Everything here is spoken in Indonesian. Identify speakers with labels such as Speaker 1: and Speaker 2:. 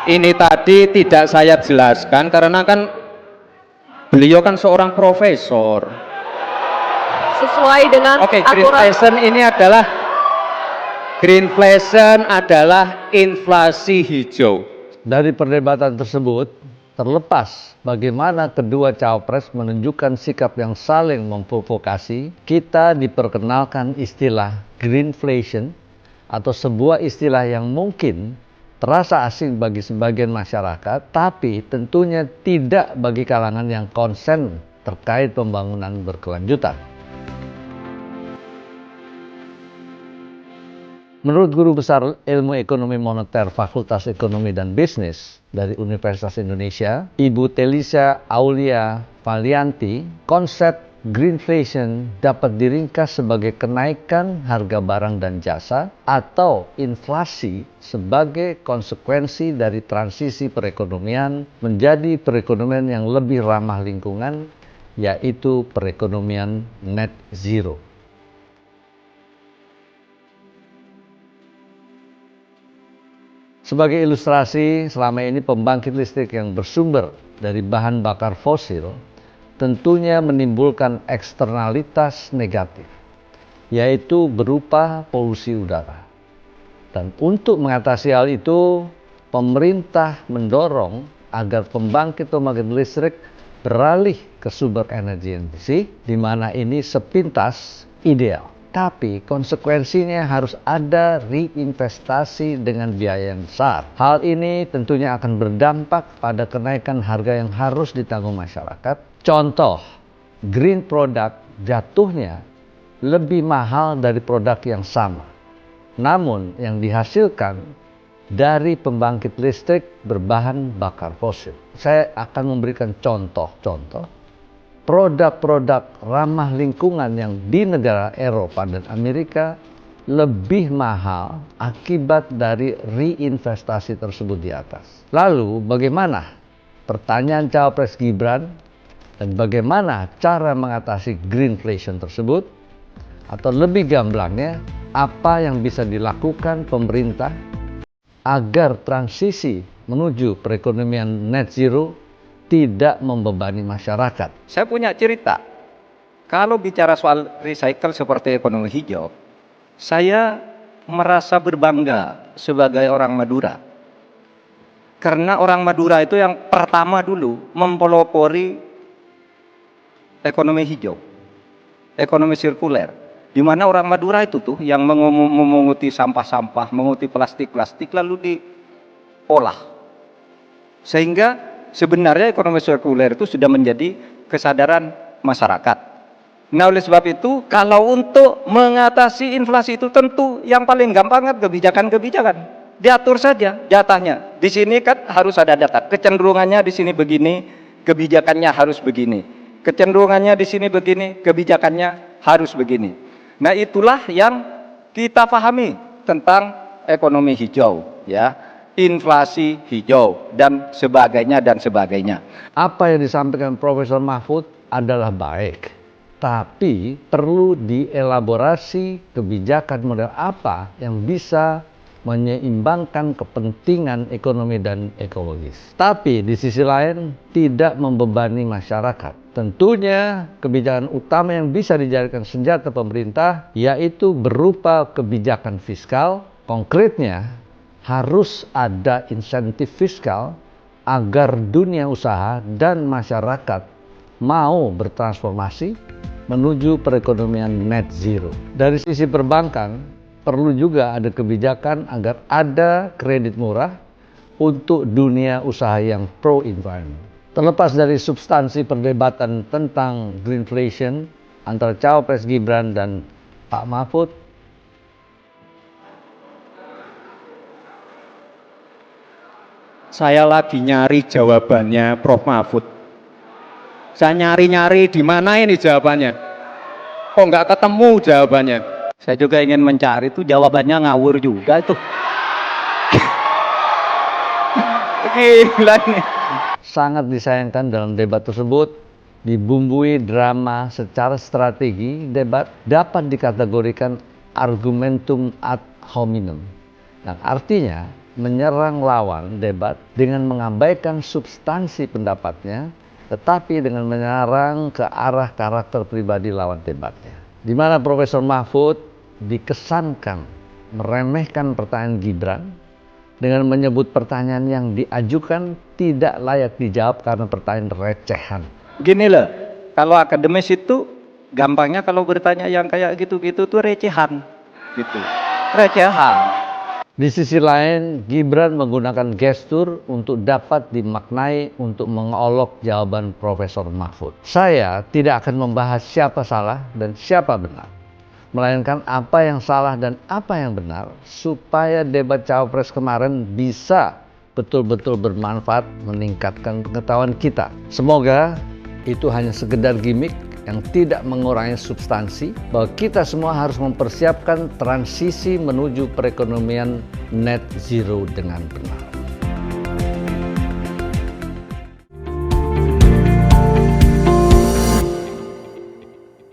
Speaker 1: Ini tadi tidak saya jelaskan karena kan beliau kan seorang profesor.
Speaker 2: Sesuai dengan aturan.
Speaker 1: Greenflation adalah inflasi hijau.
Speaker 3: Dari perdebatan tersebut, terlepas bagaimana kedua cawapres menunjukkan sikap yang saling memprovokasi, kita diperkenalkan istilah greenflation atau sebuah istilah yang mungkin terasa asing bagi sebagian masyarakat, tapi tentunya tidak bagi kalangan yang konsen terkait pembangunan berkelanjutan. Menurut Guru Besar Ilmu Ekonomi Moneter Fakultas Ekonomi dan Bisnis dari Universitas Indonesia, Ibu Telisa Aulia Valianti, konsep greenflation dapat diringkas sebagai kenaikan harga barang dan jasa atau inflasi sebagai konsekuensi dari transisi perekonomian menjadi perekonomian yang lebih ramah lingkungan, yaitu perekonomian net zero. Sebagai ilustrasi, selama ini pembangkit listrik yang bersumber dari bahan bakar fosil tentunya menimbulkan eksternalitas negatif, yaitu berupa polusi udara. Dan untuk mengatasi hal itu, pemerintah mendorong agar pembangkit listrik beralih ke sumber energi yang bersih, di mana ini sepintas ideal. Tapi konsekuensinya harus ada reinvestasi dengan biaya yang besar. Hal ini tentunya akan berdampak pada kenaikan harga yang harus ditanggung masyarakat. Contoh, green product jatuhnya lebih mahal dari produk yang sama. Namun yang dihasilkan dari pembangkit listrik berbahan bakar fosil. Saya akan memberikan contoh-contoh produk-produk ramah lingkungan yang di negara Eropa dan Amerika lebih mahal akibat dari reinvestasi tersebut di atas. Lalu bagaimana? Pertanyaan Cawapres Gibran dan bagaimana cara mengatasi greenflation tersebut? Atau lebih gamblangnya, apa yang bisa dilakukan pemerintah agar transisi menuju perekonomian net zero tidak membebani masyarakat.
Speaker 1: Saya punya cerita. Kalau bicara soal recycle seperti ekonomi hijau, saya merasa berbangga sebagai orang Madura. Karena orang Madura itu yang pertama dulu mempelopori ekonomi hijau, ekonomi sirkuler. Di mana orang Madura itu tuh yang memunguti sampah-sampah, menguti plastik-plastik lalu diolah. Sehingga sebenarnya ekonomi sirkuler itu sudah menjadi kesadaran masyarakat. Nah, oleh sebab itu, kalau untuk mengatasi inflasi itu tentu yang paling gampang kan kebijakan-kebijakan. Diatur saja jatahnya. Di sini kan harus ada data. Kecenderungannya di sini begini, kebijakannya harus begini. Kecenderungannya di sini begini, kebijakannya harus begini. Nah, itulah yang kita pahami tentang ekonomi hijau, ya. Inflasi hijau dan sebagainya dan sebagainya.
Speaker 3: Apa yang disampaikan Profesor Mahfud adalah baik, tapi perlu dielaborasi kebijakan model apa yang bisa menyeimbangkan kepentingan ekonomi dan ekologis. Tapi di sisi lain tidak membebani masyarakat. Tentunya kebijakan utama yang bisa dijadikan senjata pemerintah yaitu berupa kebijakan fiskal. Konkretnya harus ada insentif fiskal agar dunia usaha dan masyarakat mau bertransformasi menuju perekonomian net zero. Dari sisi perbankan, perlu juga ada kebijakan agar ada kredit murah untuk dunia usaha yang pro-environment. Terlepas dari substansi perdebatan tentang greenflation antara Cawapres Gibran dan Pak Mahfud,
Speaker 1: saya lagi nyari jawabannya Prof. Mahfud. Saya nyari-nyari di mana ini jawabannya. Kok nggak ketemu jawabannya? Saya juga ingin mencari tuh jawabannya ngawur juga itu. Gila nih.
Speaker 3: sangat disayangkan dalam debat tersebut dibumbui drama secara strategi. Debat dapat dikategorikan argumentum ad hominem. Nah, artinya menyerang lawan debat dengan mengabaikan substansi pendapatnya, tetapi dengan menyerang ke arah karakter pribadi lawan debatnya. Di mana Profesor Mahfud dikesankan meremehkan pertanyaan Gibran dengan menyebut pertanyaan yang diajukan tidak layak dijawab karena pertanyaan recehan.
Speaker 1: Gini loh, kalau akademis itu gampangnya kalau bertanya yang kayak gitu-gitu tuh recehan, gitu. Recehan.
Speaker 3: Di sisi lain, Gibran menggunakan gestur untuk dapat dimaknai untuk mengolok jawaban Profesor Mahfud. Saya tidak akan membahas siapa salah dan siapa benar, melainkan apa yang salah dan apa yang benar, supaya debat Cawapres kemarin bisa betul-betul bermanfaat meningkatkan pengetahuan kita. Semoga itu hanya sekedar gimmick yang tidak mengurangi substansi, bahwa kita semua harus mempersiapkan transisi menuju perekonomian net zero dengan benar.